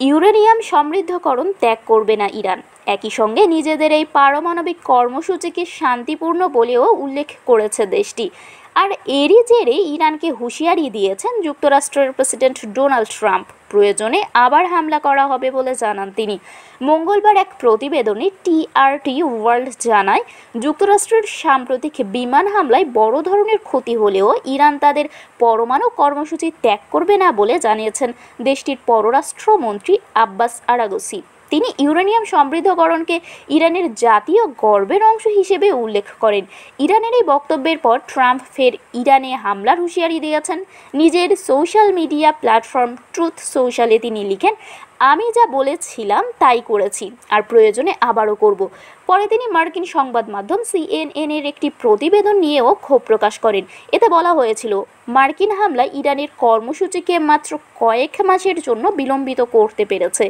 Uranium সমৃদ্ধকরণ ত্যাগ করবে না ইরান। একই সঙ্গে নিজেদের এই পারমাণবিক কর্মসূচিকে শান্তিপূর্ণ বলেও উল্লেখ করেছে দেশটি। আর এরই জেরে ইরানকে হুঁশিয়ারি দিয়েছেন যুক্তরাষ্ট্রের প্রেসিডেন্ট ডোনাল্ড ট্রাম্প। প্রয়োজনে আবার হামলা করা হবে বলে জানান তিনি। মঙ্গলবার এক প্রতিবেদনে টিআরটি ওয়ার্ল্ড জানায়, যুক্তরাষ্ট্রের সাম্প্রতিক বিমান হামলায় বড় ধরনের ক্ষতি হলেও ইরান তাদের পরমাণু কর্মসূচি ত্যাগ করবে না বলে জানিয়েছেন দেশটির পররাষ্ট্রমন্ত্রী আব্বাস আরাগচি। তিনি ইউরেনিয়াম সমৃদ্ধকরণকে ইরানের জাতীয় গর্বের অংশ হিসেবে উল্লেখ করেন। ইরানের এই বক্তব্যের পর ট্রাম্প ফের ইরানে হামলার হুঁশিয়ারি দিয়েছেন। নিজের সোশ্যাল মিডিয়া প্ল্যাটফর্ম ট্রুথ সোশ্যালে তিনি লিখেন, আমি যা বলেছিলাম তাই করেছি, আর প্রয়োজনে আবারও করব। পরে তিনি মার্কিন সংবাদ মাধ্যম সিএনএন-এর একটি প্রতিবেদন নিয়েও ক্ষোভ প্রকাশ করেন। এতে বলা হয়েছিল, মার্কিন হামলা ইরানের কর্মসূচিকে মাত্র কয়েক মাসের জন্য বিলম্বিত করতে পেরেছে।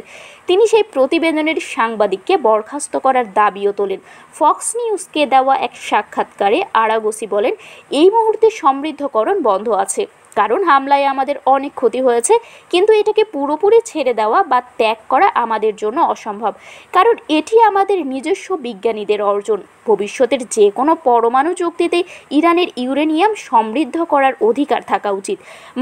তিনি সেই প্রতিবেদনের সাংবাদিককে বরখাস্ত করার দাবিও তোলেন। ফক্স নিউজকে দেওয়া এক সাক্ষাৎকারে আরাগচি বলেন, এই মুহূর্তে সমৃদ্ধকরণ বন্ধ আছে, কারণ হামলায় আমাদের অনেক ক্ষতি হয়েছে, কিন্তু এটাকে পুরোপুরি ছেড়ে দেওয়া বা ত্যাগ করা আমাদের জন্য অসম্ভব, কারণ এটি আমাদের নিজস্ব বিজ্ঞানীদের অর্জন। ভবিষ্যতের যে কোনো পরমাণু চুক্তিতে ইরানের ইউরেনিয়াম সমৃদ্ধ করার অধিকার থাকা উচিত।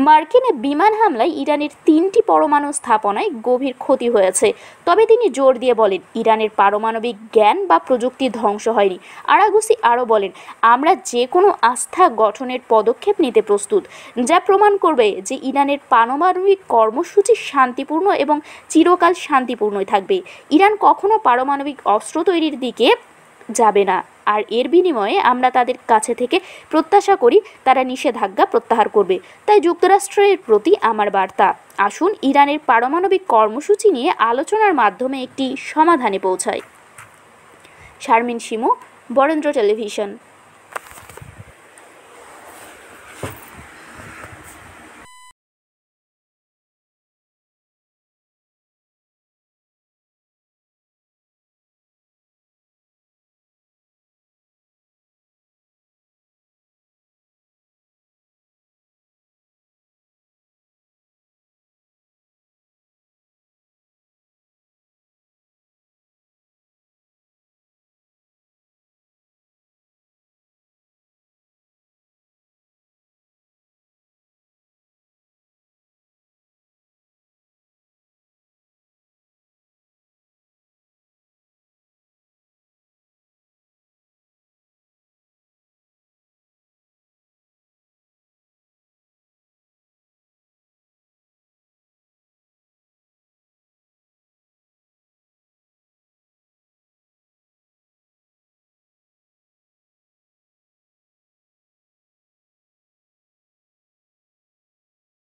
মার্কিন বিমান হামলায় ইরানের 3টি পরমাণু স্থাপনায় গভীর ক্ষতি হয়েছে, তবে তিনি জোর দিয়ে বলেন, ইরানের পারমাণবিক জ্ঞান বা প্রযুক্তি ধ্বংস হয়নি। আরাগচি আরও বলেন, আমরা যে কোনো আস্থা গঠনের পদক্ষেপ নিতে প্রস্তুত, যা প্রমাণ করবে যে ইরানের পারমাণবিক কর্মসূচি শান্তিপূর্ণ এবং চিরকাল শান্তিপূর্ণই থাকবে। ইরান কখনো পারমাণবিক অস্ত্র তৈরির দিকে যাবে না, আর এর বিনিময়ে আমরা তাদের কাছে থেকে প্রত্যাশা করি তারা নিষেধাজ্ঞা প্রত্যাহার করবে। তাই যুক্তরাষ্ট্রের প্রতি আমার বার্তা, আসুন ইরানের পারমাণবিক কর্মসূচি নিয়ে আলোচনার মাধ্যমে একটি সমাধানে পৌঁছায়। শারমিন শিমু, বরেন্দ্র টেলিভিশন।